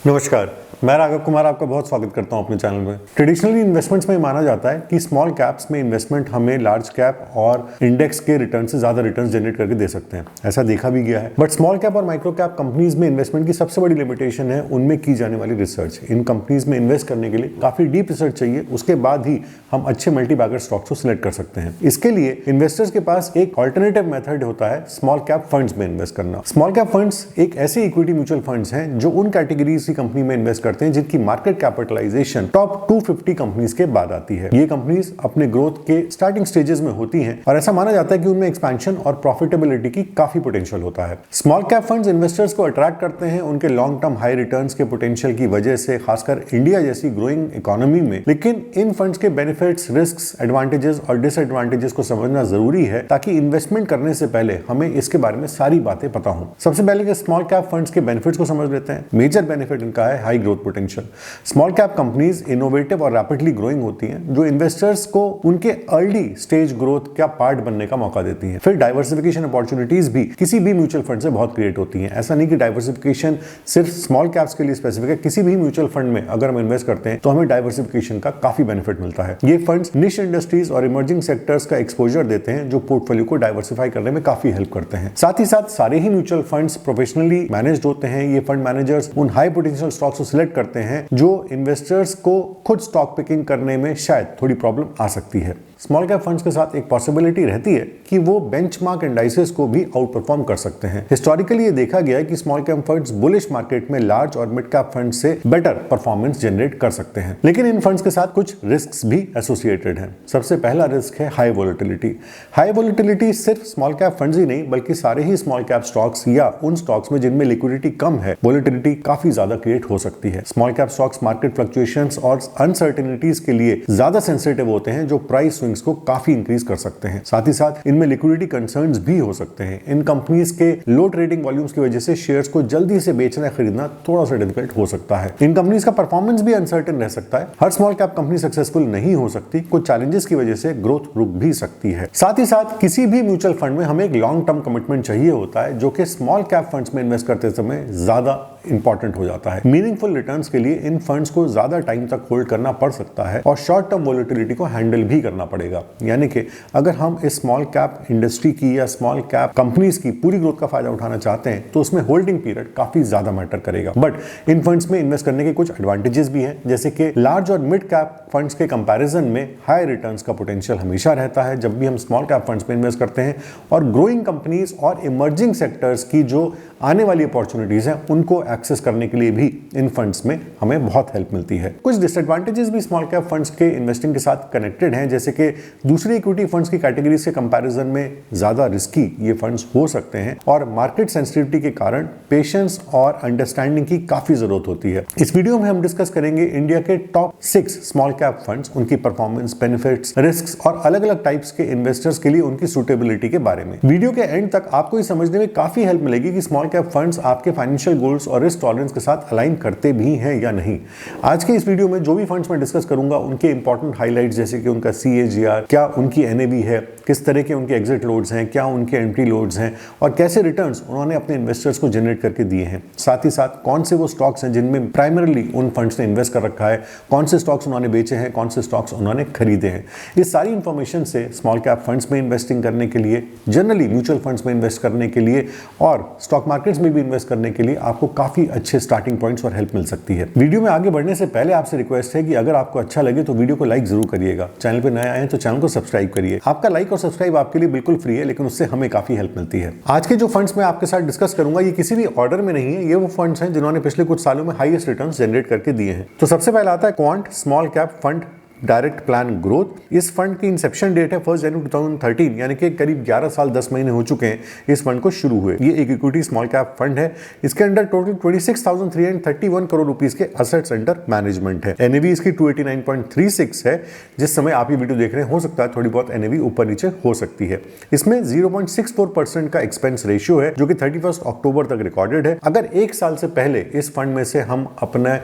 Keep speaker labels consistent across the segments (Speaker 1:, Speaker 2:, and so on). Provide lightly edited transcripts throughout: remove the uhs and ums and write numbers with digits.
Speaker 1: नमस्कार, मैं राघव कुमार आपका बहुत स्वागत करता हूं अपने चैनल में। ट्रेडिशनली इन्वेस्टमेंट्स में माना जाता है कि स्मॉल कैप्स में इन्वेस्टमेंट हमें लार्ज कैप और इंडेक्स के रिटर्न से ज्यादा रिटर्न जनरेट करके दे सकते हैं। ऐसा देखा भी गया है। बट स्मॉल कैप और माइक्रो कैप कंपनीज में इन्वेस्टमेंट की सबसे बड़ी लिमिटेशन है उनमें की जाने वाली रिसर्च। इन कंपनीज में इन्वेस्ट करने के लिए काफी डीप रिसर्च चाहिए, उसके बाद ही हम अच्छे मल्टी बैगर स्टॉक्स को सिलेक्ट कर सकते हैं। इसके लिए इन्वेस्टर्स के पास एक ऑल्टरनेटिव मेथड होता है स्मॉल कैप फंड्स में इन्वेस्ट करना। स्मॉल कैप फंड्स एक ऐसे इक्विटी म्यूचुअल फंड्स हैं जो उन कैटेगरीज की कंपनी में इन्वेस्ट करते हैं जिनकी मार्केट कैपिटलाइजेशन टॉप 250 कंपनीज के बाद आती है। ये कंपनीज अपने ग्रोथ के स्टार्टिंग स्टेजेस में होती हैं और ऐसा माना जाता है कि उनमें एक्सपेंशन और प्रॉफिटेबिलिटी की काफी पोटेंशियल होता है। स्मॉल कैप फंड्स इन्वेस्टर्स को अट्रैक्ट करते हैं उनके लॉन्ग टर्म हाई रिटर्न्स के पोटेंशियल की वजह से, खासकर इंडिया जैसी ग्रोइंग इकोनॉमी में। लेकिन इन फंड्स के बेनिफिट्स, रिस्क्स, एडवांटेजेस और डिसएडवांटेजेस को समझना जरूरी है ताकि इन्वेस्टमेंट करने से पहले हमें इसके बारे में सारी बातें पता हों। सबसे पहले स्मॉल कैप फंड्स के बेनिफिट्स को समझ लेते हैं। मेजर बेनिफिट इनका है high growth potential. Small cap companies innovative और रैपिडली ग्रोइंग होती हैं जो इन्वेस्टर्स को उनके अर्ली स्टेज ग्रोथ का पार्ट बनने का मौका देती हैं। फिर डाइवर्सिफिकेशन अपॉर्चुनिटीज भी किसी भी म्यूचुअल फंड से बहुत क्रिएट होती हैं। ऐसा नहीं कि डाइवर्सिफिकेशन सिर्फ स्मॉल कैप्स के लिए स्पेसिफिक है। किसी भी म्यूचुअल फंड में अगर हम इन्वेस्ट करते हैं तो हमें डाइवर्सिफिकेशन का काफी बेनिफिट मिलता है। ये फंड्स निश इंडस्ट्रीज और इमर्जिंग सेक्टर्स का एक्सपोजर देते हैं जो पोर्टफोलियो को डाइवर्सिफाई करने में काफी हेल्प करते हैं। साथ ही साथ सारे ही म्यूचुअल फंड्स प्रोफेशनली मैनेज्ड होते हैं। ये फंड मैनेजर्स उन हाई पोटेंशियल स्टॉक्स को सिलेक्ट करते हैं जो इन्वेस्टर्स को खुद स्टॉक पिकिंग करने में शायद थोड़ी प्रॉब्लम आ सकती है। स्मॉल कैप फंड्स के साथ एक पॉसिबिलिटी रहती है कि वो बेंचमार्क इंडाइसेस को भी आउट परफॉर्म कर सकते हैं। हिस्टोरिकली ये देखा गया है कि small cap funds bullish market में लार्ज और मिड कैप फंड्स से बेटर परफॉर्मेंस जनरेट कर सकते हैं। लेकिन इन फंड्स के साथ कुछ रिस्क्स भी एसोसिएटेड हैं। सबसे पहला रिस्क है हाई वोलेटिलिटी। हाई वोलेटिलिटी सिर्फ स्मॉल कैप फंड्स ही नहीं बल्कि सारे ही स्मॉल कैप स्टॉक्स या उन स्टॉक्स में जिनमें लिक्विडिटी कम है, वोलेटिलिटी काफी ज्यादा क्रिएट हो सकती है। Small cap stocks market fluctuations और अनसर्टेनिटीज के लिए ज्यादा सेंसिटिव होते हैं जो प्राइस स्विंग्स को काफी इंक्रीज कर सकते हैं। साथ ही साथ इनमें लिक्विडिटी कंसर्न्स भी हो सकते हैं। इन कंपनीज के लो ट्रेडिंग वॉल्यूम्स की वजह से शेयर्स को जल्दी से बेचना या खरीदना थोड़ा सा डिफिकल्ट हो सकता है। इन कंपनीज का परफॉर्मेंस भी अनसर्टेन रह सकता है। हर स्मॉल कैप कंपनी सक्सेसफुल नहीं हो सकती। कुछ चैलेंजेस की वजह से ग्रोथ रुक भी सकती है। साथ ही साथ किसी भी म्यूचुअल फंड में हमें एक लॉन्ग टर्म कमिटमेंट चाहिए होता है जो कि स्मॉल कैप फंड्स में इन्वेस्ट करते समय ज्यादा इंपॉर्टेंट हो जाता है। मीनिंगफुल रिटर्न्स के लिए इन फंड्स को ज्यादा टाइम तक होल्ड करना पड़ सकता है और शॉर्ट टर्म वोलेटिलिटी को हैंडल भी करना पड़ेगा। यानी कि अगर हम इस स्मॉल कैप इंडस्ट्री की या स्मॉल कैप कंपनीज की पूरी ग्रोथ का फायदा उठाना चाहते हैं तो उसमें होल्डिंग पीरियड काफी ज्यादा मैटर करेगा। बट इन फंड्स में इन्वेस्ट करने के कुछ एडवांटेजेस भी हैं, जैसे कि लार्ज और मिड कैप फंड्स के कंपैरिजन में हाई रिटर्न्स का पोटेंशियल हमेशा रहता है जब भी हम स्मॉल कैप फंड्स में इन्वेस्ट करते हैं। और ग्रोइंग कंपनीज और इमर्जिंग सेक्टर्स की जो आने वाली अपॉर्चुनिटीज हैं उनको एक्सेस करने के लिए भी इन फंड्स में हमें बहुत हेल्प मिलती है। कुछ डिसएडवांटेजेस भी स्मॉल कैप फंड्स के इन्वेस्टिंग के साथ कनेक्टेड हैं, जैसे कि दूसरी इक्विटी फंड्स की कैटेगरीज के कंपैरिजन में ज्यादा रिस्की ये फंड्स हो सकते हैं और मार्केट सेंसिटिविटी के कारण पेशेंस और अंडरस्टैंडिंग की काफी जरूरत होती है। इस वीडियो में हम डिस्कस करेंगे इंडिया के टॉप 6 स्मॉल कैप फंड्स, उनकी परफॉर्मेंस, बेनिफिट्स, रिस्क्स और अलग अलग टाइप्स के इन्वेस्टर्स के लिए उनकी सूटेबिलिटी के बारे में। वीडियो के एंड तक आपको ये समझने में काफी हेल्प मिलेगी कि स्मॉल कैप फंड्स आपके फाइनेंशियल गोल्स और रिस्क टॉलरेंस के साथ अलाइन करते भी हैं या नहीं। आज के इस वीडियो में जो भी फंड्स मैं डिस्कस करूंगा उनके इंपॉर्टेंट हाइलाइट्स, जैसे कि उनका CAGR, क्या उनकी NAV है, किस तरह के उनके एग्जिट लोड्स हैं, क्या उनके एंट्री लोड्स हैं और कैसे रिटर्न्स उन्होंने अपने इन्वेस्टर्स को जनरेट करके दिए हैं। साथ ही साथ कौन से वो स्टॉक्स हैं जिनमें प्राइमरली उन फंड्स ने इन्वेस्ट कर रखा है, कौन से स्टॉक्स उन्होंने बेचे हैं, कौन से स्टॉक्स उन्होंने खरीदे हैं। ये सारी इंफॉर्मेशन से स्मॉल कैप फंड्स में इन्वेस्टिंग करने के लिए, जनरली म्यूचुअल फंड्स में इन्वेस्ट करने के लिए और स्टॉक मार्केट्स में भी इन्वेस्ट करने के लिए आपको काफी अच्छे स्टार्टिंग पॉइंट्स और हेल्प मिल सकती है। वीडियो में आगे बढ़ने से पहले आपसे रिक्वेस्ट है कि अगर आपको अच्छा लगे तो वीडियो को लाइक जरूर करिएगा। चैनल पे नए आए हैं तो चैनल को सब्सक्राइब करिए। आपका लाइक और सब्सक्राइब आपके लिए बिल्कुल फ्री है, लेकिन उससे हमें काफी हेल्प मिलती है। आज के जो फंड्स मैं आपके साथ डिस्कस करूंगा ये किसी भी ऑर्डर में नहीं है। ये वो फंड्स हैं जिन्होंने पिछले कुछ सालों में हाईएस्ट रिटर्न्स जनरेट करके दिए हैं। तो सबसे पहला आता है quant small cap fund direct plan growth. इस फंड की इंसेप्शन डेट है 1 जनवरी 2013, यानी कि करीब 11 साल 10 महीने हो चुके हैं इस फंड को शुरू हुए। ये एक इक्विटी स्मॉल कैप फंड है। इसके अंडर टोटल 26,331 करोड़ रुपीस के असेट्स अंडर मैनेजमेंट है। NAV इसकी 289.36 है। जिस समय आप ये वीडियो देख रहे हैं हो सकता है थोड़ी बहुत NAV ऊपर नीचे हो सकती है। इसमें 0.64% का एक्सपेंस रेशियो है जो कि 31 अक्टूबर तक रिकॉर्डेड है। अगर एक साल से पहले इस फंड में से हम अपने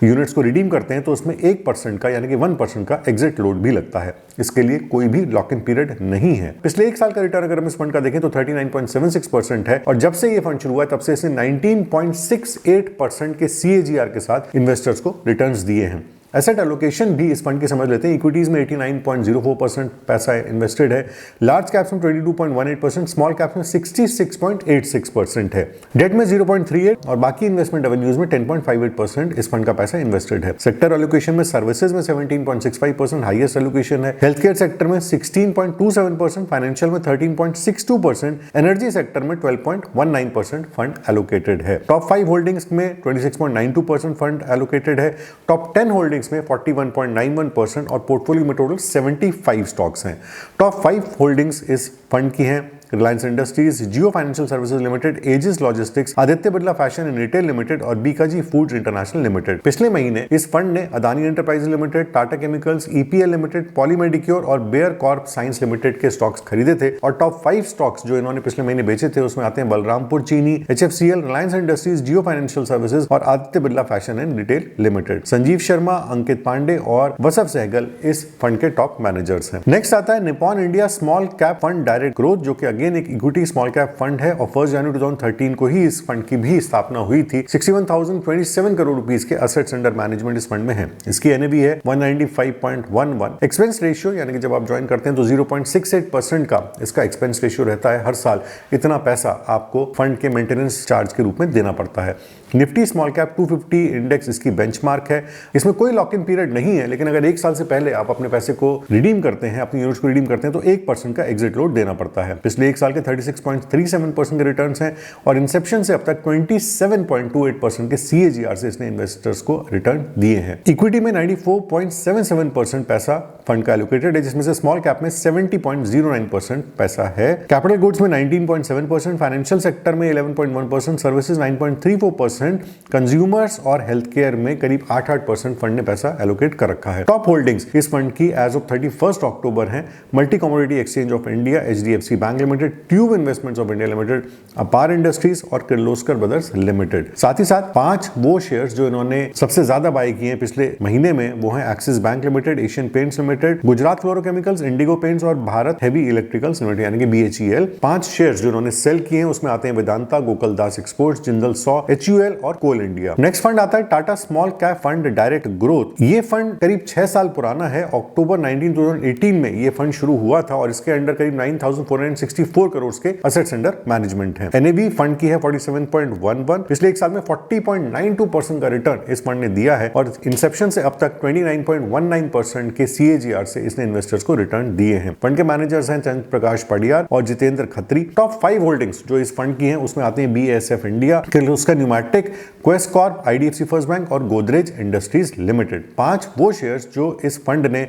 Speaker 1: यूनिट्स को रिडीम करते हैं तो उसमें 1% का यानी कि 1% 1% का एग्जिट लोड भी लगता है। इसके लिए कोई भी लॉक इन पीरियड नहीं है। पिछले एक साल का रिटर्न अगर हम इस फंड का देखें तो 39.76% है और जब से ये फंड शुरू हुआ तब से इसने 19.68% के CAGR के साथ इन्वेस्टर्स को रिटर्न्स दिए हैं। एसेट एलोकेशन भी इस फंड की समझ लेते हैं। इक्विटीज में 89.04% पैसा इन्वेस्टेड है, लार्ज कैप्स में 22.18%, स्मॉल कैप्स में 66.86% है, डेट में 0.38 और बाकी इन्वेस्टमेंट रेवेन्यूज में 10.58% इस फंड का पैसा इन्वेस्टेड है। सेक्टर एलोकेशन में सर्विसेज में 17.65% हाईएस्ट एलोकेशन है, हेल्थ केयर सेक्टर में 16.27%, फाइनेंशियल में 13.62%, एनर्जी सेक्टर में 12.19% फंड एलोकेटेड है। टॉप 5 होल्डिंग्स में 26.92% फंड एलोकेटेड है, टॉप 10 होल्डिंग्स में 41.91% और पोर्टफोलियो में टोटल 75 स्टॉक्स हैं। टॉप 5 होल्डिंग्स इस फंड की हैं Reliance Industries, Jio Financial Services Limited, Aegis Logistics, Aditya Birla Fashion and Retail Limited और बीकाजी फूड्स इंटरनेशनल लिमिटेड। पिछले महीने इस फंड ने Adani enterprises limited, Tata chemicals, EPL limited, Poly Medicure और बेयर कॉर्प साइंस लिमिटेड के स्टॉक्स खरीदे थे और टॉप 5 स्टॉक्स जो इन्होंने पिछले महीने बेचे थे उसमें आते हैं Balrampur Chini, HFCL, Reliance Industries, Jio Financial Services और Aditya Birla Fashion and Retail Limited. Sanjeev Sharma, Ankit Pandey और वसव सहगल इस फंड के टॉप मैनेजर्स हैं। नेक्स्ट आता है Nippon India small cap fund direct growth, जो कि अगेन एक इक्विटी स्मॉल कैप फंड है और 1 जनवरी 2013 को ही इस फंड की भी स्थापना हुई थी। 61,027 करोड़ रुपीस के असेट्स अंडर मैनेजमेंट इस फंड में है। इसकी NAV है 195.11। एक्सपेंस रेशियो यानी कि जब आप ज्वाइन करते हैं तो 0.68% का इसका एक्सपेंस रेशियो रहता है। हर साल इतना पैसा आपको फंड के मेंटेनेंस चार्ज के रूप में देना पड़ता है। निफ्टी स्मॉल कैप 250 इंडेक्स इसकी बेंचमार्क है। इसमें कोई लॉक इन पीरियड नहीं है, लेकिन अगर एक साल से पहले आप अपने पैसे को रिडीम करते हैं, अपनी यूनिट्स को रिडीम करते हैं तो 1% का एग्जिट लोड देना पड़ता है। पिछले एक साल के 36.37% के रिटर्न्स हैं और इंसेप्शन से अब तक 27.28% के CAGR से इसने इन्वेस्टर्स को रिटर्न दिए हैं। इक्विटी में 94.77% पैसा फंड का एलोकेटेड है, जिसमें से स्मॉल कैप में 70.09% पैसा है। कैपिटल गुड्स में 19.7%, फाइनेंशियल सेक्टर में 11.1%, सर्विसेज 9.34%, कंज्यूमर्स और हेल्थ केयर में करीब 8% फंड ने पैसा एलोकेट कर रखा है। टॉप होल्डिंग्स इस फंड की एज ऑफ 31 अक्टूबर है multi Commodity Exchange of India, HDFC bank limited, tube investments of India limited, अपार इंडस्ट्रीज और किर्लोस्कर ब्रदर्स लिमिटेड। साथ ही साथ 5 वो शेयर्स जो इन्होंने सबसे ज्यादा बाय किए हैं पिछले महीने में वो हैं axis bank limited, Asian paints limited, Gujarat fluorochemicals, Indigo paints और भारत हेवी इलेक्ट्रिकल्स लिमिटेड यानी कि BHEL। 5 शेयर्स जो इन्होंने सेल किए हैं उसमें आते हैं Vedanta, Gokuldas exports, Jindal saw, HUL और कोल इंडिया। नेक्स्ट फंड आता है Tata small cap fund direct growth. ये फंड करीब 6 साल पुराना है। अक्टूबर 19, 2018 में ये फंड शुरू हुआ था और इसके अंडर करीब 9,464 करोड़ के असेट्स अंडर मैनेजमेंट है। NAV फंड की है 47.11। पिछले एक साल में 40.92% का रिटर्न इस फंड ने दिया है और इंसेप्शन से अब तक 29.19% के CAGR से इसने इन्वेस्टर्स को रिटर्न दिए हैं। फंड के मैनेजर्स हैं चंद्र प्रकाश पडियार और जितेंद्र खत्री। टॉप 5 होल्डिंग्स जो इस फंड की हैं उसमें आते हैं BASF India, Kirloskar pneumatic, quest Corp, IDFC First bank और गोदरेज इंडस्ट्रीज लिमिटेड। 5 वो शेयर्स जो इस फंड ने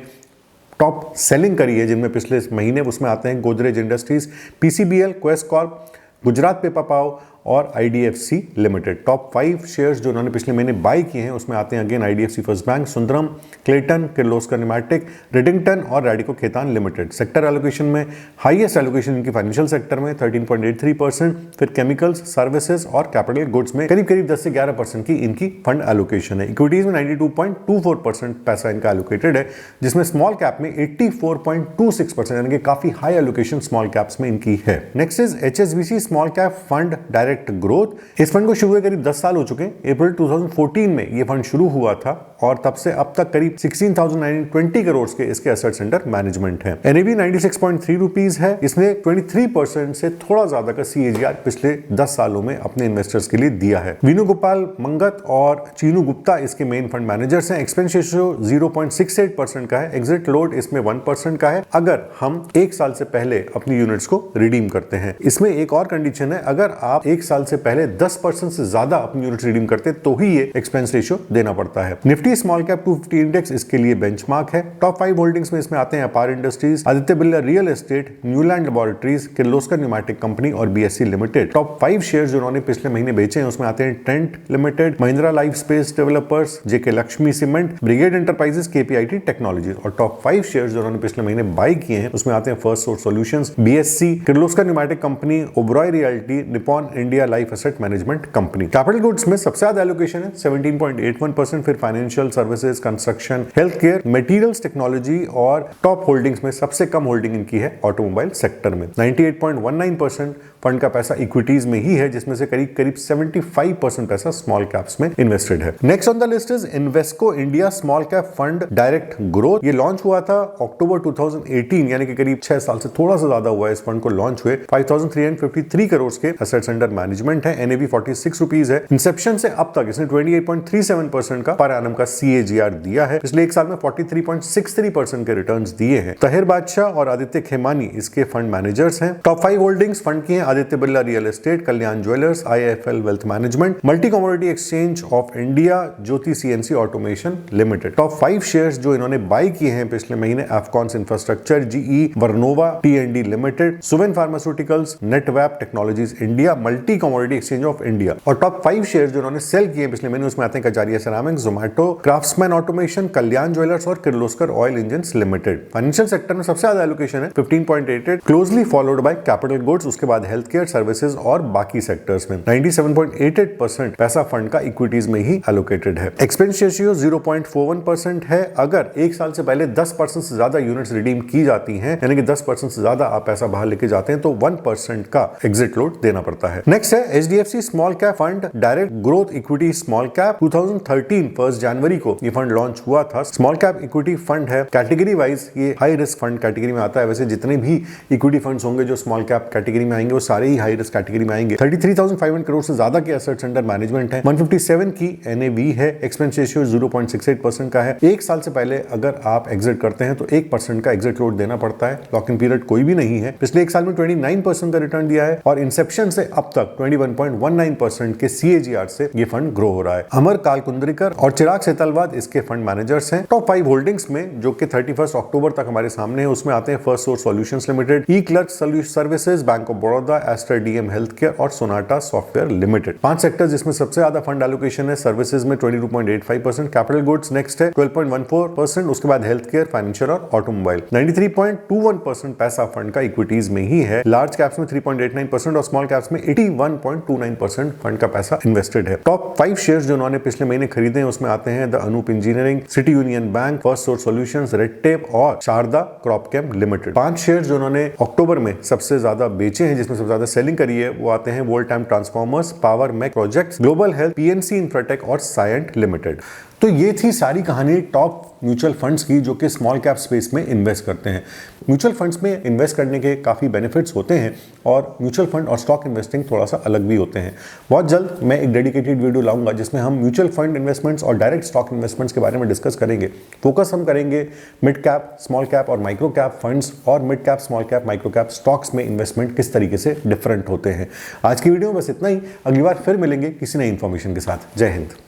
Speaker 1: टॉप सेलिंग करी है जिनमें पिछले महीने उसमें आते हैं Godrej Industries, PCBL, Quest Corp, Gujarat Pipavav और IDFC लिमिटेड। टॉप 5 शेयर्स जो उन्होंने पिछले महीने बाय किए हैं उसमें आते हैं again IDFC First Bank, Sundaram, Clayton, Kirloskar Pneumatic, Redington और Radico Khaitan Limited. Sector allocation में हाईएस्ट एलोकेशन इनकी फाइनेंशियल सेक्टर में 13.83%, फिर केमिकल्स, सर्विसेज और कैपिटल गुड्स में करीब 10 से 11% की इनकी फंड एलोकेशन है। इक्विटीज में 92.24% पैसा इनका एलोकेटेड है, जिसमें स्मॉल कैप में 84.26% यानी कि काफी हाई एलोकेशन स्मॉल कैप्स में इनकी है। Next is HSBC small cap fund direct growth. इस फंड को शुरू हुए करीब 10 साल हो चुके हैं। अप्रैल 2014 में ये फंड शुरू हुआ था और तब से अब तक करीब 16,920 करोड़ के इसके एसेट्स अंडर मैनेजमेंट है। NAV 96.3 रुपीस है। इसने 23% से थोड़ा ज्यादा का CAGR पिछले 10 सालों में अपने इन्वेस्टर्स के लिए दिया है। वेणुगोपाल मंगत और चीनू गुप्ता इसके मेन फंड मैनेजर्स हैं। एक्सपेंस रेशियो 0.68% का है। एग्जिट लोड इसमें 1% का है अगर हम 1 साल से पहले अपनी यूनिट्स को रिडीम करते हैं। इसमें एक और कंडीशन है, अगर आप 1 साल से पहले 10% से ज्यादा अपनी यूनिट्स रिडीम करते तो ही ये एक्सपेंस रेशियो देना पड़ता है। निफ्टी स्मॉल कैप 250 इंडेक्स इसके लिए बेंचमार्क है। टॉप 5 होल्डिंग्स में इसमें आते हैं Apar Industries, Aditya Birla Real Estate, Newland Laboratories, Kirloskar Pneumatic Company और BSE लिमिटेड। टॉप 5 शेयर्स जो उन्होंने पिछले महीने बेचे हैं उसमें आते हैं Trent Limited, Mahindra Lifespace Developers, JK Lakshmi Cement, Brigade Enterprises, KPIT Technologies. और टॉप 5 शेयर्स जो उन्होंने पिछले महीने बाय किए हैं उसमें आते हैं First source solutions, BSC, Kirloskar Pneumatic company, Oberoi realty, Nippon India India life asset management company. Capital goods में सबसे ज्यादा एलोकेशन है 17.81%, फिर financial services, construction, health care, materials technology और टॉप होल्डिंग्स में सबसे कम होल्डिंग इनकी है ऑटोमोबाइल सेक्टर में। 98.19% फंड का पैसा इक्विटीज में ही है, जिसमें से करीब करीब 75% पैसा स्मॉल कैप्स में इन्वेस्टेड है। Next on the list is Invesco India small cap fund direct growth. ये लॉन्च हुआ था अक्टूबर 2018, यानी कि करीब 6 साल से थोड़ा सा ज्यादा हुआ है इस फंड को लॉन्च हुए। 5353 करोड़ के एसेट्स अंडर मैनेजमेंट है। एनएवी 46 रुपीज है। इंसेप्शन से अब तक इसने 28.37% का पर एनम का CAGR दिया है। पिछले एक साल में 43.63% के रिटर्न्स दिए हैं। तहिर बादशाह और आदित्य खेमानी इसके फंड मैनेजर्स हैं। टॉप 5 होल्डिंग्स फंड की हैं Aditya Birla Real Estate, Kalyan Jewellers, IIFL Wealth Management, Multi Commodity Exchange of India, Jyoti CNC Automation Limited. Top 5 shares जो इन्होंने बाय किए हैं पिछले महीने, Afcons Infrastructure, GE Vernova T&D Limited, Suven Pharmaceuticals, Netweb Technologies India, Multi Commodity Exchange of India. और top 5 shares जो इन्होंने sell किए पिछले महीने, उसमें आते हैं Kajaria Ceramics, Zomato, Craftsman Automation, Kalyan Jewellers और Kirloskar Oil Engines Limited. Financial sector में सबसे ज्यादा एलोकेशन है 15.88, closely followed by capital goods, उसके बाद हेल्थ केयर, सर्विसेज और बाकी सेक्टर्स में। 97.88% पैसा फंड का इक्विटीज में ही एलोकेटेड है। एक्सपेंस रेशियो 0.41% है। अगर एक साल से पहले 10% से ज्यादा यूनिट्स रिडीम की जाती हैं, यानी कि 10% से ज्यादा आप पैसा बाहर लेके जाते हैं, तो 1% का एग्जिट लोड देना पड़ता है। नेक्स्ट है HDFC small cap fund direct growth equity small cap. 2013 1 जनवरी को ये फंड लॉन्च हुआ था। स्मॉल कैप इक्विटी फंड है। कैटेगरी वाइज ये हाई रिस्क फंड कैटेगरी में आता है। वैसे जितने भी इक्विटी फंड्स होंगे जो स्मॉल कैप कैटेगरी में आएंगे, वो सारे ही हाई रिस्क कैटेगरी में आएंगे। 33,500 करोड़ से ज्यादा के एसेट्स अंडर मैनेजमेंट है। 157 की NAV है। एक्सपेंस रेशियो 0.68% का है। एक साल से पहले अगर आप एग्जिट करते हैं तो 1% का एग्जिट लोड देना पड़ता है। लॉक इन पीरियड कोई भी नहीं है। पिछले एक साल में 29% का रिटर्न दिया है और इंसेप्शन से अब तक 21.19% के CAGR से ये फंड ग्रो हो रहा है। अमर कालकुंद्रिकर और चिराग सेतलवाद इसके फंड मैनेजर्स हैं। टॉप 5 होल्डिंग्स में जो कि 31 अक्टूबर तक हमारे सामने है, उसमें आते हैं फर्स्ट सोर्स सॉल्यूशंस लिमिटेड, E-क्लर्क Services, Bank of Baroda, Aster DM Health Care और सोनाटा सॉफ्टवेयर लिमिटेड। 5 सेक्टर्स जिसमें सबसे ज्यादा फंड एलोकेशन है। सर्विसेज में 22.85%, कैपिटल गुड्स नेक्स्ट है 12.14%, उसके बाद हेल्थ केयर, फाइनेंशियल और ऑटोमोबाइल। 93.21% पैसा फंड का इक्विटीज में ही है। लार्ज कैप्स में 3.89% और स्मॉल कैप्स में 81.29% फंड का पैसा इन्वेस्टेड है। टॉप 5 शेयर्स जो उन्होंने पिछले महीने खरीदे हैं, उसमें आते हैं the Anup Engineering, City Union Bank, first source Solutions, Red Tape और शारदा क्रॉपकेम लिमिटेड। 5 शेयर्स जो उन्होंने अक्टूबर में सबसे ज्यादा बेचे हैं, जिसमें सबसे ज्यादा सेलिंग करी है, वो आते हैं Voltamp Transformers, Power Mech Projects, Global Health, PNC Infratech और साइएंट लिमिटेड। तो ये थी सारी कहानी टॉप म्यूचुअल फंड्स की जो कि स्मॉल कैप स्पेस में इन्वेस्ट करते हैं। म्यूचुअल फंड्स में इन्वेस्ट करने के काफ़ी बेनिफिट्स होते हैं और म्यूचुअल फंड और स्टॉक इन्वेस्टिंग थोड़ा सा अलग भी होते हैं। बहुत जल्द मैं एक डेडिकेटेड वीडियो लाऊंगा जिसमें हम म्यूचुअल फंड इन्वेस्टमेंट्स और डायरेक्ट स्टॉक इन्वेस्टमेंट्स के बारे में डिस्कस करेंगे। फोकस हम करेंगे मिड कैप, स्मॉल कैप और माइक्रो कैप फंड्स और mid cap, small cap, micro cap stocks में इन्वेस्टमेंट किस तरीके से डिफरेंट होते हैं। आज की वीडियो में बस इतना ही। अगली बार फिर मिलेंगे किसी नई इन्फॉर्मेशन के साथ। जय हिंद।